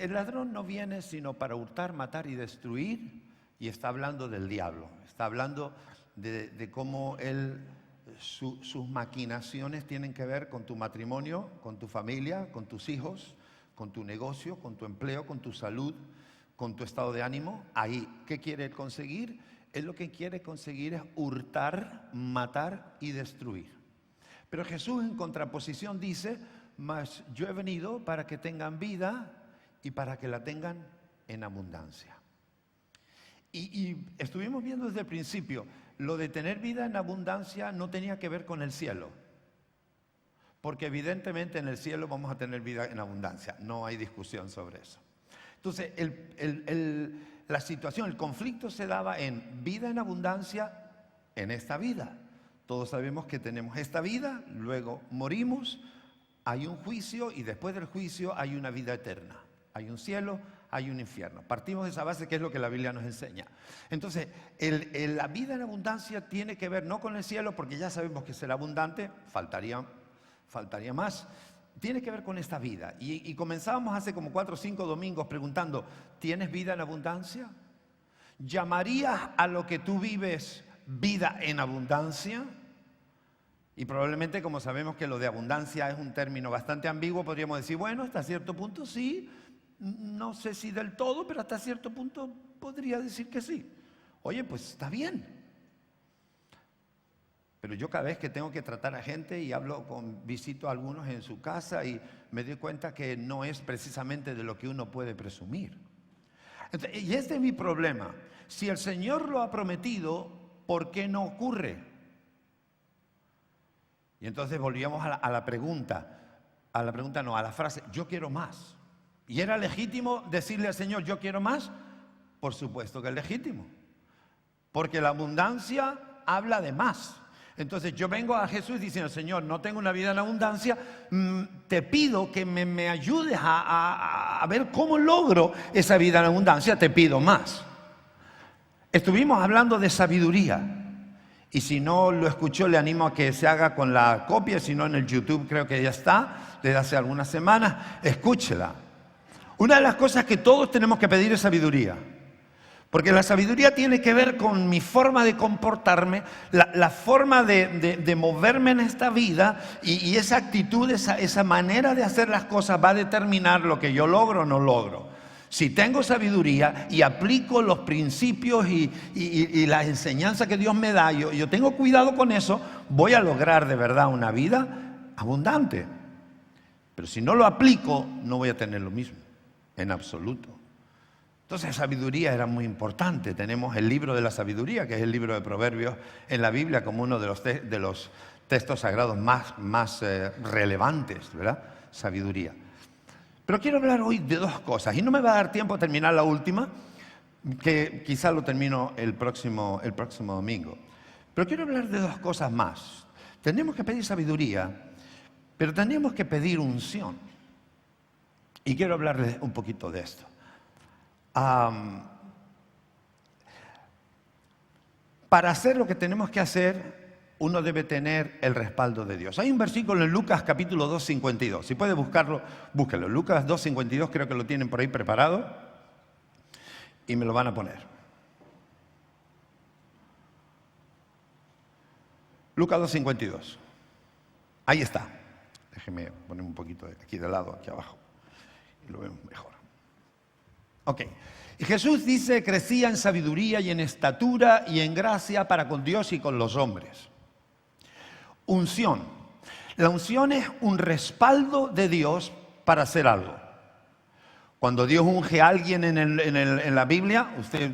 el ladrón no viene sino para hurtar, matar y destruir, y está hablando del diablo. Está hablando de cómo sus maquinaciones tienen que ver con tu matrimonio, con tu familia, con tus hijos, con tu negocio, con tu empleo, con tu salud, con tu estado de ánimo. Ahí, ¿qué quiere conseguir? Él lo que quiere conseguir es hurtar, matar y destruir. Pero Jesús en contraposición dice: mas yo he venido para que tengan vida y para que la tengan en abundancia. Y estuvimos viendo desde el principio, lo de tener vida en abundancia no tenía que ver con el cielo. Porque evidentemente en el cielo vamos a tener vida en abundancia. No hay discusión sobre eso. Entonces, la situación, el conflicto se daba en vida en abundancia en esta vida. Todos sabemos que tenemos esta vida, luego morimos, hay un juicio y después del juicio hay una vida eterna. Hay un cielo, hay un infierno. Partimos de esa base, que es lo que la Biblia nos enseña. Entonces, la vida en abundancia tiene que ver no con el cielo, porque ya sabemos que será abundante, faltaría más. Tiene que ver con esta vida. Y comenzábamos hace como 4 o 5 domingos preguntando: ¿tienes vida en abundancia? ¿Llamarías a lo que tú vives vida en abundancia? Y probablemente, como sabemos que lo de abundancia es un término bastante ambiguo, podríamos decir, bueno, hasta cierto punto sí, no sé si del todo, pero hasta cierto punto podría decir que sí. Oye, pues está bien. Pero yo cada vez que tengo que tratar a gente y visito a algunos en su casa y me doy cuenta que no es precisamente de lo que uno puede presumir. Entonces, y este es mi problema. Si el Señor lo ha prometido, ¿por qué no ocurre? Y entonces volvíamos a la frase, yo quiero más. ¿Y era legítimo decirle al Señor, yo quiero más? Por supuesto que es legítimo. Porque la abundancia habla de más. Entonces yo vengo a Jesús diciendo, Señor, no tengo una vida en abundancia, te pido que me ayudes a ver cómo logro esa vida en abundancia, te pido más. Estuvimos hablando de sabiduría. Y si no lo escuchó, le animo a que se haga con la copia, si no en el YouTube creo que ya está, desde hace algunas semanas, escúchela. Una de las cosas que todos tenemos que pedir es sabiduría. Porque la sabiduría tiene que ver con mi forma de comportarme, la forma de moverme en esta vida y esa actitud, esa manera de hacer las cosas va a determinar lo que yo logro o no logro. Si tengo sabiduría y aplico los principios y la enseñanza que Dios me da, yo tengo cuidado con eso, voy a lograr de verdad una vida abundante. Pero si no lo aplico, no voy a tener lo mismo, en absoluto. Entonces, sabiduría era muy importante. Tenemos el libro de la sabiduría, que es el libro de Proverbios en la Biblia, como uno de los textos sagrados más relevantes, ¿verdad? Sabiduría. Pero quiero hablar hoy de 2 cosas, y no me va a dar tiempo a terminar la última, que quizá lo termino el próximo domingo. Pero quiero hablar de 2 cosas más. Tenemos que pedir sabiduría, pero tenemos que pedir unción. Y quiero hablarles un poquito de esto. Para hacer lo que tenemos que hacer, uno debe tener el respaldo de Dios. Hay un versículo en Lucas capítulo 2, 52. Si puede buscarlo, búsquelo. Lucas 2, 52, creo que lo tienen por ahí preparado. Y me lo van a poner. Lucas 2, 52. Ahí está. Déjeme poner un poquito aquí de lado, aquí abajo. Y lo vemos mejor. Ok. Y Jesús dice, crecía en sabiduría y en estatura y en gracia para con Dios y con los hombres. Unción. La unción es un respaldo de Dios para hacer algo. Cuando Dios unge a alguien en la Biblia, usted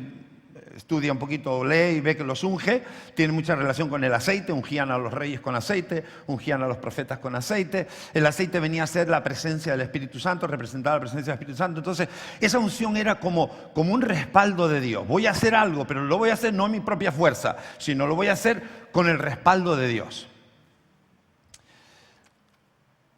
estudia un poquito, lee y ve que los unge, tiene mucha relación con el aceite. Ungían a los reyes con aceite, ungían a los profetas con aceite. El aceite venía a ser la presencia del Espíritu Santo, representaba la presencia del Espíritu Santo. Entonces, esa unción era como un respaldo de Dios. Voy a hacer algo, pero lo voy a hacer no en mi propia fuerza, sino lo voy a hacer con el respaldo de Dios.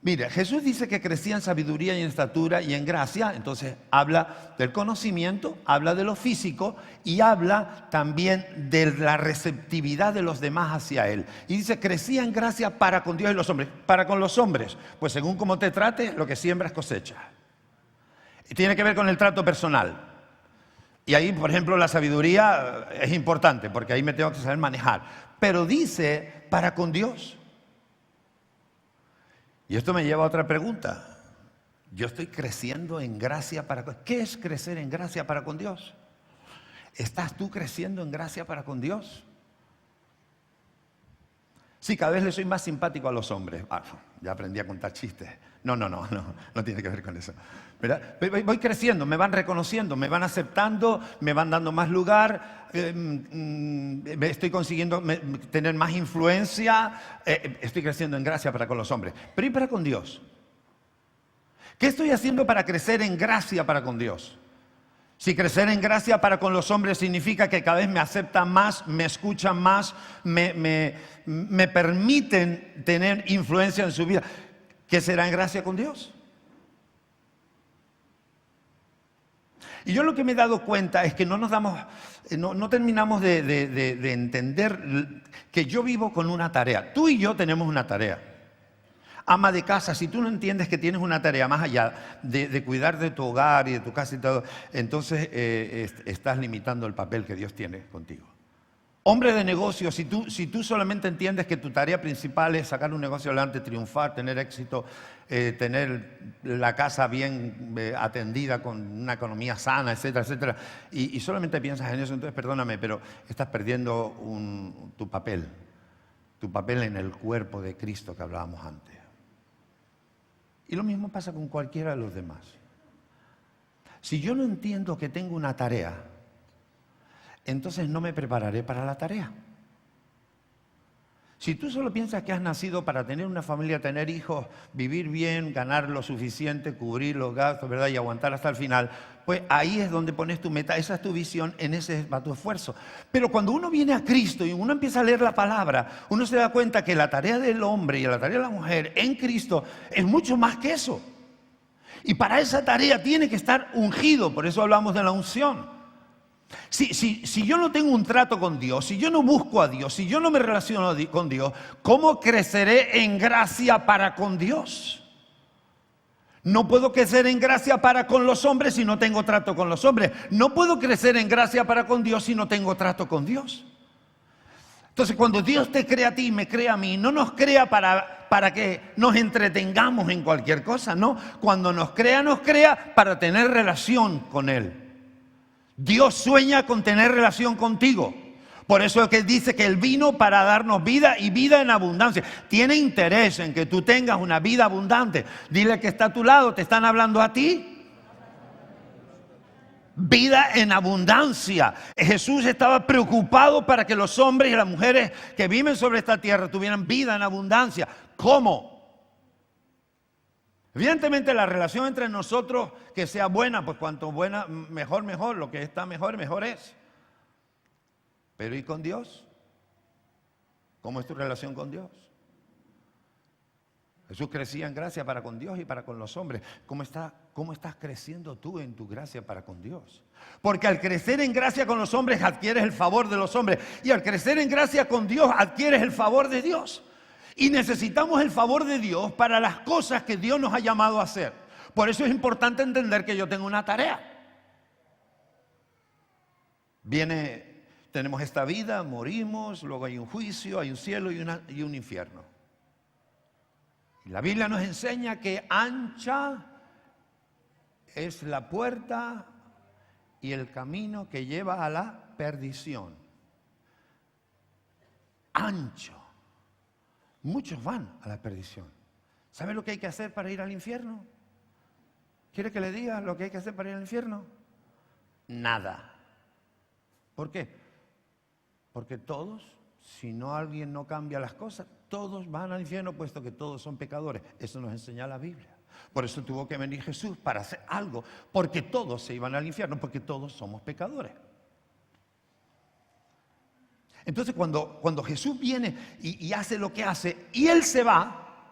Mire, Jesús dice que crecía en sabiduría y en estatura y en gracia, entonces habla del conocimiento, habla de lo físico y habla también de la receptividad de los demás hacia Él. Y dice, crecía en gracia para con Dios y los hombres. Para con los hombres, pues según cómo te trates, lo que siembras cosecha. Tiene que ver con el trato personal. Y ahí, por ejemplo, la sabiduría es importante, porque ahí me tengo que saber manejar. Pero dice, para con Dios. Y esto me lleva a otra pregunta. Yo estoy creciendo en gracia para con Dios. ¿Qué es crecer en gracia para con Dios? ¿Estás tú creciendo en gracia para con Dios? Sí, cada vez le soy más simpático a los hombres. Ya aprendí a contar chistes. No tiene que ver con eso. ¿Verdad? Voy creciendo, me van reconociendo, me van aceptando, me van dando más lugar, estoy consiguiendo tener más influencia, estoy creciendo en gracia para con los hombres. Pero ¿y para con Dios? ¿Qué estoy haciendo para crecer en gracia para con Dios? Si crecer en gracia para con los hombres significa que cada vez me aceptan más, me escuchan más, me permiten tener influencia en su vida, ¿qué será en gracia con Dios? Y yo lo que me he dado cuenta es que no terminamos de entender que yo vivo con una tarea. Tú y yo tenemos una tarea. Ama de casa, si tú no entiendes que tienes una tarea más allá de cuidar de tu hogar y de tu casa y todo, entonces estás limitando el papel que Dios tiene contigo. Hombre de negocio, si tú solamente entiendes que tu tarea principal es sacar un negocio adelante, triunfar, tener éxito, tener la casa bien atendida con una economía sana, etcétera, etcétera, y solamente piensas en eso, entonces perdóname, pero estás perdiendo tu papel en el cuerpo de Cristo que hablábamos antes. Y lo mismo pasa con cualquiera de los demás. Si yo no entiendo que tengo una tarea, entonces no me prepararé para la tarea. Si tú solo piensas que has nacido para tener una familia, tener hijos, vivir bien, ganar lo suficiente, cubrir los gastos, ¿verdad? Y aguantar hasta el final, pues ahí es donde pones tu meta, esa es tu visión, en ese va tu esfuerzo. Pero cuando uno viene a Cristo y uno empieza a leer la palabra, uno se da cuenta que la tarea del hombre y la tarea de la mujer en Cristo es mucho más que eso. Y para esa tarea tiene que estar ungido, por eso hablamos de la unción. Si yo no tengo un trato con Dios, si yo no busco a Dios, si yo no me relaciono con Dios, ¿cómo creceré en gracia para con Dios? No puedo crecer en gracia para con los hombres si no tengo trato con los hombres. No puedo crecer en gracia para con Dios si no tengo trato con Dios. Entonces, cuando Dios te crea a ti y me crea a mí, no nos crea para que nos entretengamos en cualquier cosa, no. Cuando nos crea para tener relación con Él. Dios sueña con tener relación contigo. Por eso es que dice que Él vino para darnos vida y vida en abundancia. Tiene interés en que tú tengas una vida abundante. Dile que está a tu lado, ¿te están hablando a ti? Vida en abundancia. Jesús estaba preocupado para que los hombres y las mujeres que viven sobre esta tierra tuvieran vida en abundancia. ¿Cómo? Evidentemente la relación entre nosotros que sea buena, pues cuanto buena, mejor, lo que está mejor es. Pero ¿y con Dios? ¿Cómo es tu relación con Dios? Jesús crecía en gracia para con Dios y para con los hombres. ¿Cómo estás creciendo tú en tu gracia para con Dios? Porque al crecer en gracia con los hombres adquieres el favor de los hombres. Y al crecer en gracia con Dios adquieres el favor de Dios. Y necesitamos el favor de Dios para las cosas que Dios nos ha llamado a hacer. Por eso es importante entender que yo tengo una tarea. Tenemos esta vida, morimos, luego hay un juicio, hay un cielo y un infierno. Y la Biblia nos enseña que ancha es la puerta y el camino que lleva a la perdición. Ancho. Muchos van a la perdición. ¿Sabe lo que hay que hacer para ir al infierno? ¿Quiere que le diga lo que hay que hacer para ir al infierno? Nada. ¿Por qué? Porque todos, si no alguien no cambia las cosas, todos van al infierno, puesto que todos son pecadores. Eso nos enseña la Biblia. Por eso tuvo que venir Jesús para hacer algo, porque todos se iban al infierno, porque todos somos pecadores. Entonces cuando Jesús viene y hace lo que hace, y Él se va,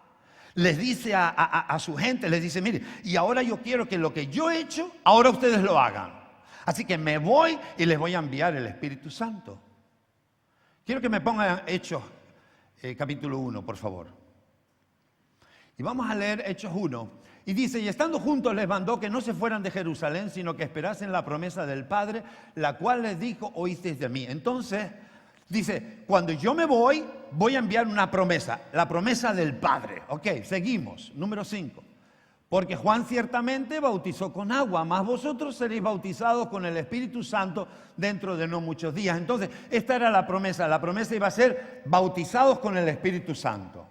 les dice a su gente, les dice, mire, y ahora yo quiero que lo que yo he hecho, ahora ustedes lo hagan. Así que me voy y les voy a enviar el Espíritu Santo. Quiero que me pongan Hechos capítulo 1, por favor. Y vamos a leer Hechos 1. Y dice, y estando juntos les mandó que no se fueran de Jerusalén, sino que esperasen la promesa del Padre, la cual les dijo, oísteis de mí. Entonces, dice, cuando yo me voy a enviar una promesa, la promesa del Padre. Ok, seguimos. Número 5. Porque Juan ciertamente bautizó con agua, mas vosotros seréis bautizados con el Espíritu Santo dentro de no muchos días. Entonces, esta era la promesa. La promesa iba a ser bautizados con el Espíritu Santo.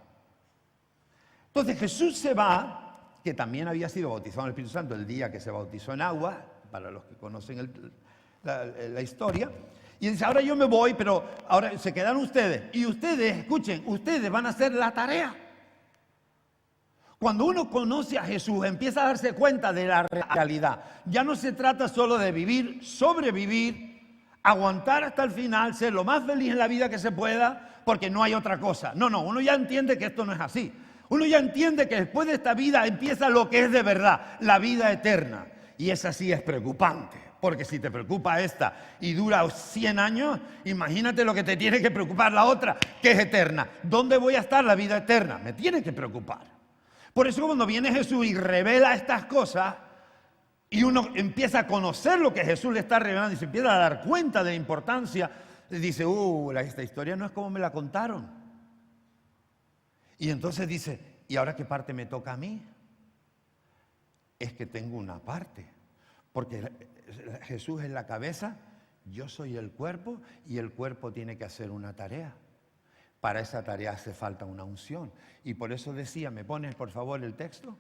Entonces Jesús se va, que también había sido bautizado en el Espíritu Santo el día que se bautizó en agua, para los que conocen la historia. Y dice, ahora yo me voy, pero ahora se quedan ustedes. Y ustedes, escuchen, ustedes van a hacer la tarea. Cuando uno conoce a Jesús, empieza a darse cuenta de la realidad. Ya no se trata solo de vivir, sobrevivir, aguantar hasta el final, ser lo más feliz en la vida que se pueda, porque no hay otra cosa. No, uno ya entiende que esto no es así. Uno ya entiende que después de esta vida empieza lo que es de verdad, la vida eterna. Y esa sí es preocupante, porque si te preocupa esta y dura 100 años, imagínate lo que te tiene que preocupar la otra, que es eterna. ¿Dónde voy a estar la vida eterna? Me tiene que preocupar. Por eso cuando viene Jesús y revela estas cosas, y uno empieza a conocer lo que Jesús le está revelando y se empieza a dar cuenta de la importancia, dice, esta historia no es como me la contaron. Y entonces dice, ¿y ahora qué parte me toca a mí? Es que tengo una parte, porque Jesús es la cabeza, yo soy el cuerpo y el cuerpo tiene que hacer una tarea. Para esa tarea hace falta una unción. Y por eso decía, ¿me pones por favor el texto?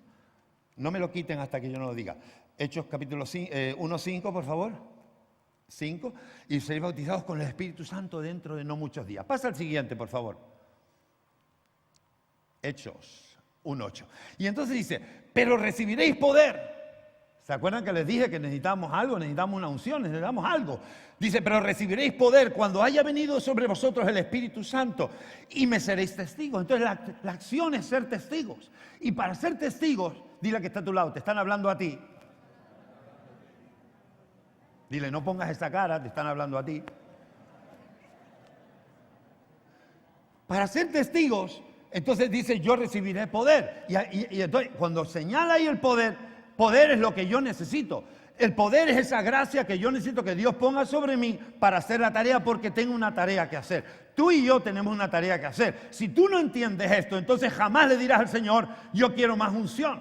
No me lo quiten hasta que yo no lo diga. Hechos capítulo 1:5, por favor. 5. Y seréis bautizados con el Espíritu Santo dentro de no muchos días. Pasa al siguiente, por favor. Hechos 1:8. Y entonces dice, pero recibiréis poder. ¿Se acuerdan que les dije que necesitamos algo? Necesitamos una unción, necesitamos algo. Dice, pero recibiréis poder cuando haya venido sobre vosotros el Espíritu Santo y me seréis testigos. Entonces la acción es ser testigos. Y para ser testigos, dile que está a tu lado, te están hablando a ti. Dile, no pongas esa cara, te están hablando a ti. Para ser testigos, entonces dice, yo recibiré poder. Y entonces, cuando señala ahí el poder es lo que yo necesito. El poder es esa gracia que yo necesito que Dios ponga sobre mí para hacer la tarea, porque tengo una tarea que hacer. Tú y yo tenemos una tarea que hacer. Si tú no entiendes esto, entonces jamás le dirás al Señor, yo quiero más unción.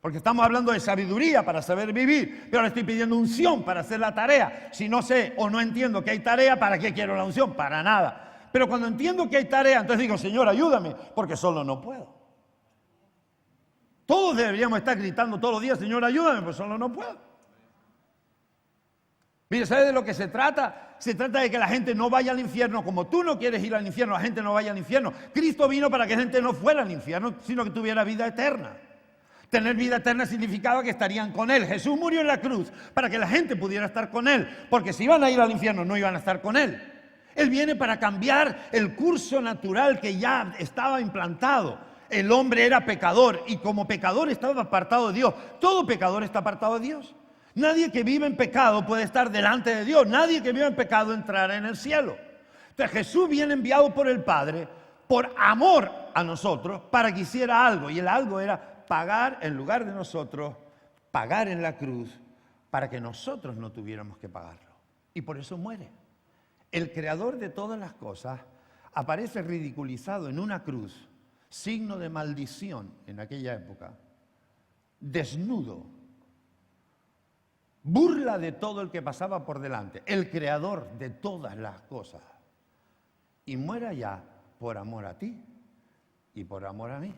Porque estamos hablando de sabiduría para saber vivir, pero le estoy pidiendo unción para hacer la tarea. Si no sé o no entiendo que hay tarea, ¿para qué quiero la unción? Para nada. Pero cuando entiendo que hay tarea, entonces digo, Señor, ayúdame, porque solo no puedo. Todos deberíamos estar gritando todos los días, Señor, ayúdame, pues solo no puedo. Mire, ¿sabe de lo que se trata? Se trata de que la gente no vaya al infierno. Como tú no quieres ir al infierno, la gente no vaya al infierno. Cristo vino para que la gente no fuera al infierno, sino que tuviera vida eterna. Tener vida eterna significaba que estarían con Él. Jesús murió en la cruz para que la gente pudiera estar con Él, porque si iban a ir al infierno no iban a estar con Él. Él viene para cambiar el curso natural que ya estaba implantado. El hombre era pecador y como pecador estaba apartado de Dios. Todo pecador está apartado de Dios. Nadie que vive en pecado puede estar delante de Dios. Nadie que vive en pecado entrará en el cielo. Entonces Jesús viene enviado por el Padre por amor a nosotros para que hiciera algo. Y el algo era pagar en lugar de nosotros, pagar en la cruz para que nosotros no tuviéramos que pagarlo. Y por eso muere. El creador de todas las cosas aparece ridiculizado en una cruz, signo de maldición en aquella época, desnudo, burla de todo el que pasaba por delante, el creador de todas las cosas, y muera ya por amor a ti y por amor a mí.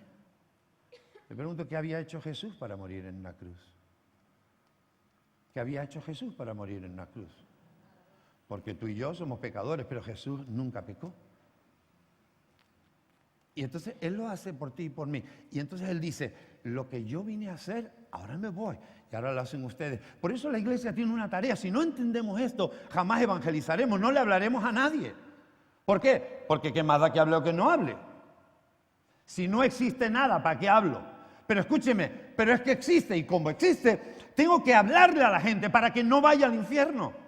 Me pregunto, ¿qué había hecho Jesús para morir en una cruz? ¿Qué había hecho Jesús para morir en una cruz? Porque tú y yo somos pecadores, pero Jesús nunca pecó. Y entonces Él lo hace por ti y por mí. Y entonces Él dice, lo que yo vine a hacer, ahora me voy. Y ahora lo hacen ustedes. Por eso la iglesia tiene una tarea. Si no entendemos esto, jamás evangelizaremos, no le hablaremos a nadie. ¿Por qué? Porque qué más da que hable o que no hable. Si no existe nada, ¿para qué hablo? Pero escúcheme, pero es que existe. Y como existe, tengo que hablarle a la gente para que no vaya al infierno.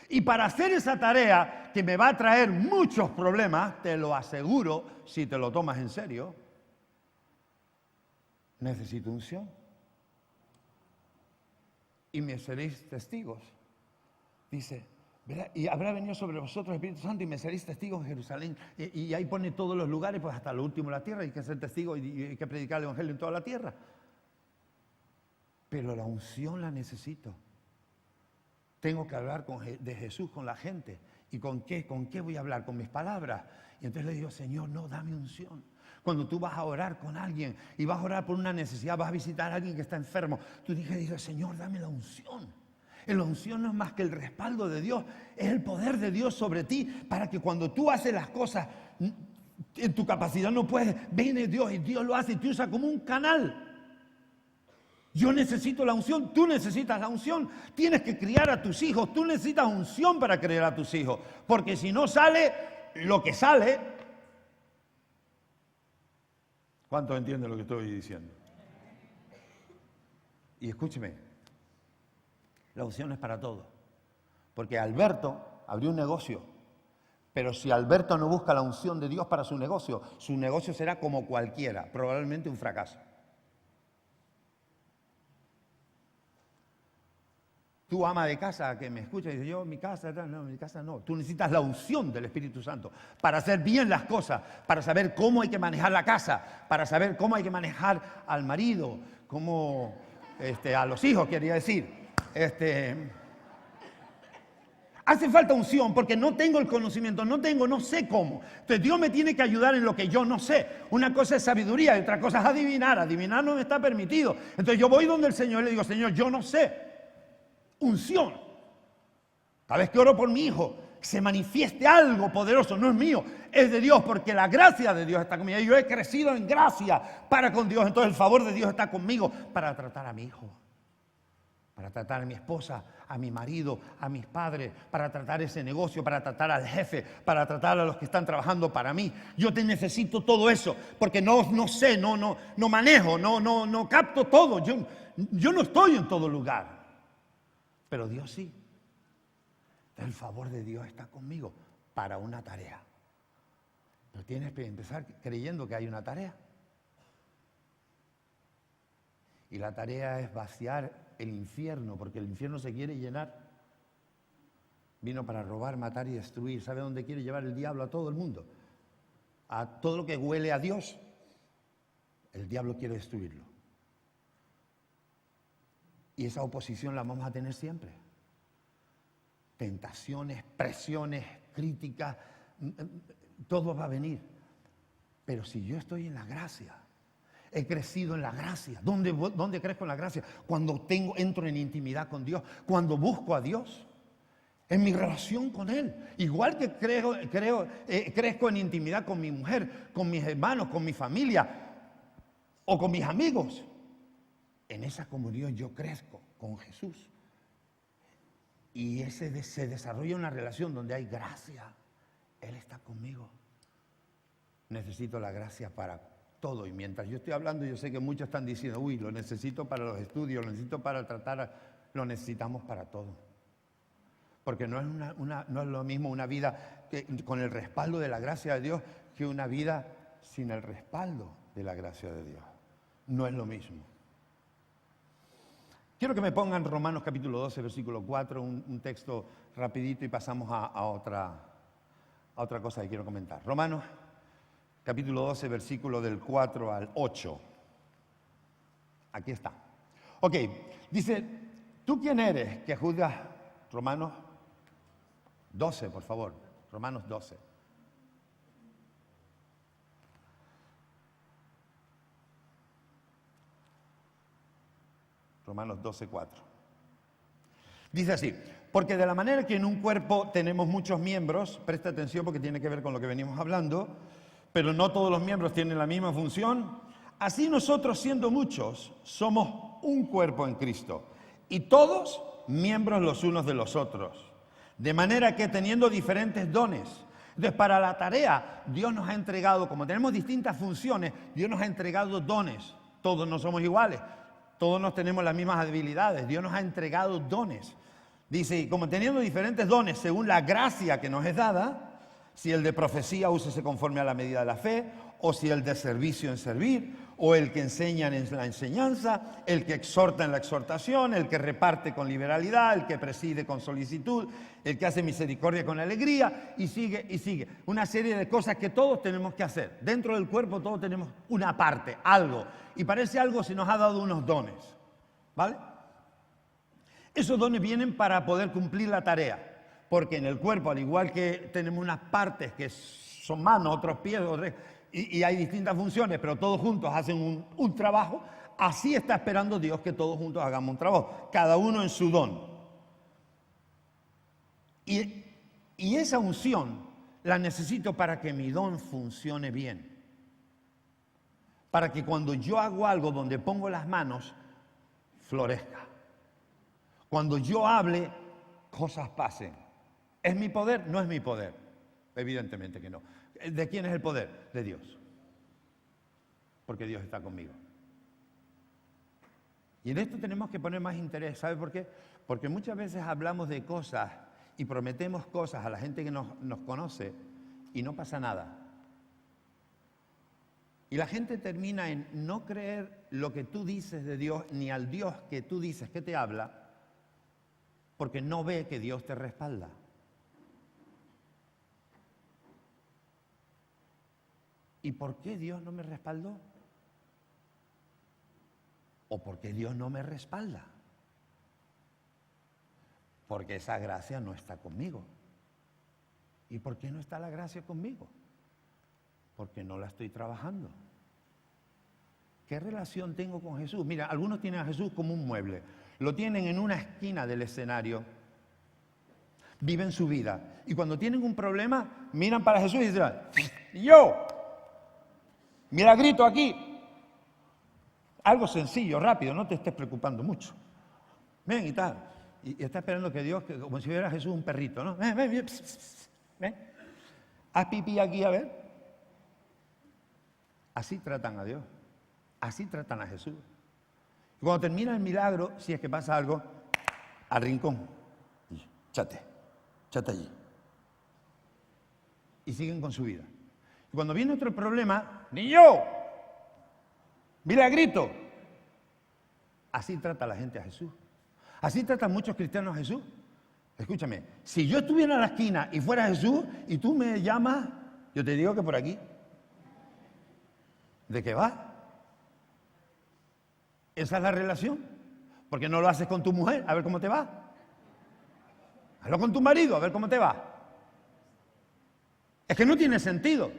Y para hacer esa tarea, que me va a traer muchos problemas, te lo aseguro, si te lo tomas en serio, necesito unción. Y me seréis testigos. Dice, ¿verdad? Y habrá venido sobre vosotros el Espíritu Santo y me seréis testigos en Jerusalén. Y ahí pone todos los lugares, pues hasta lo último de la tierra. Hay que ser testigos y hay que predicar el Evangelio en toda la tierra. Pero la unción la necesito. Tengo que hablar de Jesús con la gente. ¿Y con qué? ¿Con qué voy a hablar? Con mis palabras. Y entonces le digo, Señor, no, dame unción. Cuando tú vas a orar con alguien y vas a orar por una necesidad, vas a visitar a alguien que está enfermo, tú dices, Señor, dame la unción. La unción no es más que el respaldo de Dios, es el poder de Dios sobre ti para que cuando tú haces las cosas en tu capacidad no puedes, viene Dios y Dios lo hace y te usa como un canal. Yo necesito la unción, tú necesitas la unción. Tienes que criar a tus hijos, tú necesitas unción para criar a tus hijos. Porque si no sale lo que sale... ¿Cuántos entienden lo que estoy diciendo? Y escúcheme, la unción es para todo. Porque Alberto abrió un negocio, pero si Alberto no busca la unción de Dios para su negocio será como cualquiera, probablemente un fracaso. Tú, ama de casa, que me escucha y dice, yo, mi casa no. Tú necesitas la unción del Espíritu Santo para hacer bien las cosas, para saber cómo hay que manejar la casa, para saber cómo hay que manejar al marido, cómo, a los hijos, quería decir. Hace falta unción porque no tengo el conocimiento, no sé cómo. Entonces Dios me tiene que ayudar en lo que yo no sé. Una cosa es sabiduría y otra cosa es adivinar. Adivinar no me está permitido. Entonces yo voy donde el Señor y le digo, Señor, yo no sé. Unción. Cada vez que oro por mi hijo, se manifieste algo poderoso, no es mío, es de Dios, porque la gracia de Dios está conmigo. Yo he crecido en gracia para con Dios, entonces el favor de Dios está conmigo para tratar a mi hijo, para tratar a mi esposa, a mi marido, a mis padres, para tratar ese negocio, para tratar al jefe, para tratar a los que están trabajando para mí. Yo te necesito todo eso, porque no sé, no manejo, no capto todo. Yo no estoy en todo lugar. Pero Dios sí. El favor de Dios está conmigo para una tarea. Pero tienes que empezar creyendo que hay una tarea. Y la tarea es vaciar el infierno, porque el infierno se quiere llenar. Vino para robar, matar y destruir. ¿Sabe dónde quiere llevar el diablo? A todo el mundo. A todo lo que huele a Dios. El diablo quiere destruirlo. Y esa oposición la vamos a tener siempre. Tentaciones, presiones, críticas, todo va a venir. Pero si yo estoy en la gracia, he crecido en la gracia. ¿Dónde crezco en la gracia? Cuando entro en intimidad con Dios, cuando busco a Dios, en mi relación con Él. Igual que crezco en intimidad con mi mujer, con mis hermanos, con mi familia o con mis amigos. En esa comunión yo crezco con Jesús. Y se desarrolla una relación donde hay gracia. Él está conmigo. Necesito la gracia para todo. Y mientras yo estoy hablando, yo sé que muchos están diciendo, uy, lo necesito para los estudios, lo necesito para tratar, lo necesitamos para todo. Porque no es lo mismo una vida con el respaldo de la gracia de Dios que una vida sin el respaldo de la gracia de Dios. No es lo mismo. Quiero que me pongan Romanos capítulo 12, versículo 4, un texto rapidito y pasamos a otra cosa que quiero comentar. Romanos capítulo 12, versículo del 4 al 8. Aquí está. Ok, dice, ¿tú quién eres que juzgas? Romanos 12, por favor. Romanos 12. Romanos 12, 4. Dice así, porque de la manera que en un cuerpo tenemos muchos miembros, presta atención porque tiene que ver con lo que venimos hablando, pero no todos los miembros tienen la misma función, así nosotros siendo muchos somos un cuerpo en Cristo y todos miembros los unos de los otros, de manera que teniendo diferentes dones. Entonces para la tarea Dios nos ha entregado, como tenemos distintas funciones, Dios nos ha entregado dones, todos no somos iguales. Todos nos tenemos las mismas habilidades. Dios nos ha entregado dones. Dice, como teniendo diferentes dones según la gracia que nos es dada, si el de profecía úsese conforme a la medida de la fe, o si el de servicio en servir, o el que enseña en la enseñanza, el que exhorta en la exhortación, el que reparte con liberalidad, el que preside con solicitud, el que hace misericordia con alegría, y sigue y sigue. Una serie de cosas que todos tenemos que hacer. Dentro del cuerpo todos tenemos una parte, algo, y para ese algo se nos ha dado unos dones, ¿vale? Esos dones vienen para poder cumplir la tarea, porque en el cuerpo, al igual que tenemos unas partes que son manos, otros pies, y hay distintas funciones, pero todos juntos hacen un trabajo, así está esperando Dios que todos juntos hagamos un trabajo, cada uno en su don. Y esa unción la necesito para que mi don funcione bien. Para que cuando yo hago algo donde pongo las manos, florezca. Cuando yo hable, cosas pasen. ¿Es mi poder? No es mi poder. Evidentemente que no. ¿De quién es el poder? De Dios. Porque Dios está conmigo. Y en esto tenemos que poner más interés. ¿Sabe por qué? Porque muchas veces hablamos de cosas y prometemos cosas a la gente que nos conoce y no pasa nada. Y la gente termina en no creer lo que tú dices de Dios, ni al Dios que tú dices que te habla, porque no ve que Dios te respalda. ¿Y por qué Dios no me respaldó? ¿O por qué Dios no me respalda? Porque esa gracia no está conmigo. ¿Y por qué no está la gracia conmigo? Porque no la estoy trabajando. ¿Qué relación tengo con Jesús? Mira, algunos tienen a Jesús como un mueble. Lo tienen en una esquina del escenario. Viven su vida. Y cuando tienen un problema, miran para Jesús y dicen, yo, milagrito aquí. Algo sencillo, rápido, no te estés preocupando mucho. Ven y tal. Y está esperando que Dios, como si fuera Jesús un perrito, ¿no? Ven, ven, ven. Haz pipí aquí, a ver. Así tratan a Dios. Así tratan a Jesús. Y cuando termina el milagro, si es que pasa algo, al rincón. Y chate allí. Y siguen con su vida. Y cuando viene otro problema, ni yo, milagrito. Así trata la gente a Jesús. Así tratan muchos cristianos a Jesús. Escúchame, si yo estuviera en la esquina y fuera Jesús y tú me llamas, yo te digo que por aquí. ¿De qué va? Esa es la relación. ¿Por qué no lo haces con tu mujer? A ver cómo te va. Hazlo con tu marido, a ver cómo te va. Es que no tiene sentido.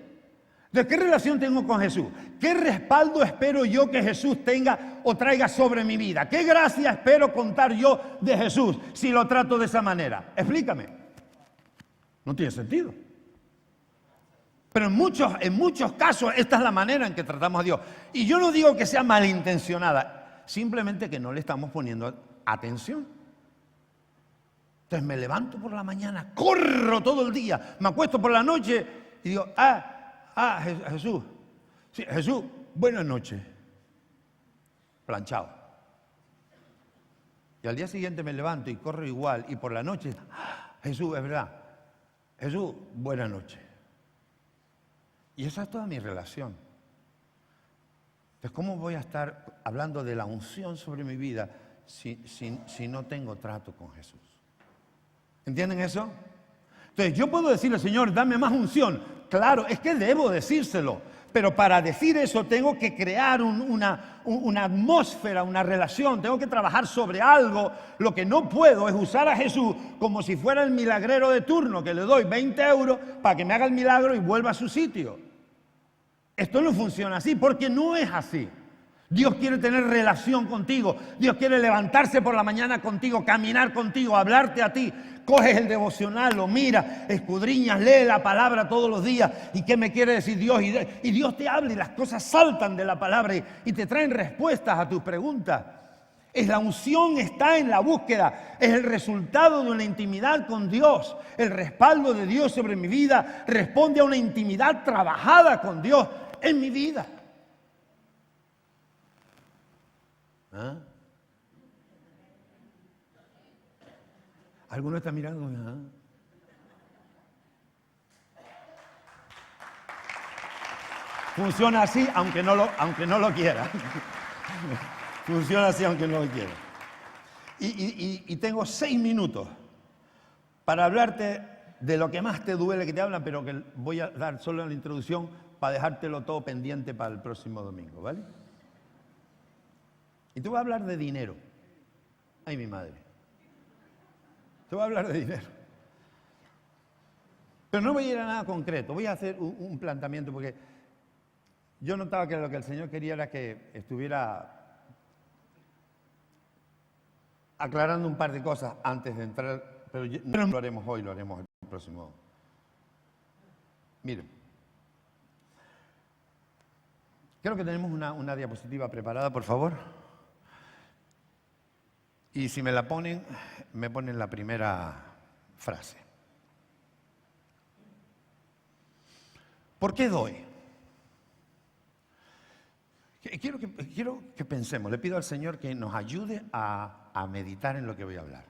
¿De qué relación tengo con Jesús? ¿Qué respaldo espero yo que Jesús tenga o traiga sobre mi vida? ¿Qué gracia espero contar yo de Jesús si lo trato de esa manera? Explícame. No tiene sentido. Pero en muchos casos esta es la manera en que tratamos a Dios. Y yo no digo que sea malintencionada, simplemente que no le estamos poniendo atención. Entonces me levanto por la mañana, corro todo el día, me acuesto por la noche y digo, Jesús, sí, Jesús, buenas noches, planchado. Y al día siguiente me levanto y corro igual, y por la noche, Jesús, es verdad, Jesús, buenas noches. Y esa es toda mi relación. Entonces, ¿cómo voy a estar hablando de la unción sobre mi vida si no tengo trato con Jesús? ¿Entienden eso? Entonces, yo puedo decirle, Señor, dame más unción. Claro, es que debo decírselo. Pero para decir eso tengo que crear una atmósfera, una relación. Tengo que trabajar sobre algo. Lo que no puedo es usar a Jesús como si fuera el milagrero de turno, que le doy 20 euros para que me haga el milagro y vuelva a su sitio. Esto no funciona así, porque no es así. Dios quiere tener relación contigo. Dios quiere levantarse por la mañana contigo, caminar contigo, hablarte a ti. Coges el devocional, lo miras, escudriñas, lee la palabra todos los días. ¿Y qué me quiere decir Dios? Y Dios te habla y las cosas saltan de la palabra y te traen respuestas a tus preguntas. La unción está en la búsqueda, es el resultado de una intimidad con Dios. El respaldo de Dios sobre mi vida responde a una intimidad trabajada con Dios en mi vida. ¿Ah? ¿Alguno está mirando? ¿Ah? Funciona así aunque no lo quiera. Funciona así aunque no lo quiera. Y tengo 6 minutos para hablarte de lo que más te duele que te hablan, pero que voy a dar solo en la introducción para dejártelo todo pendiente para el próximo domingo, ¿vale? Y te voy a hablar de dinero. Ay, mi madre. Te voy a hablar de dinero. Pero no voy a ir a nada concreto, voy a hacer un planteamiento porque yo notaba que lo que el Señor quería era que estuviera aclarando un par de cosas antes de entrar, pero no lo haremos hoy, lo haremos el próximo. Miren, creo que tenemos una diapositiva preparada, por favor. Y si me la ponen, me ponen la primera frase. ¿Por qué doy? Quiero que pensemos, le pido al Señor que nos ayude a meditar en lo que voy a hablar.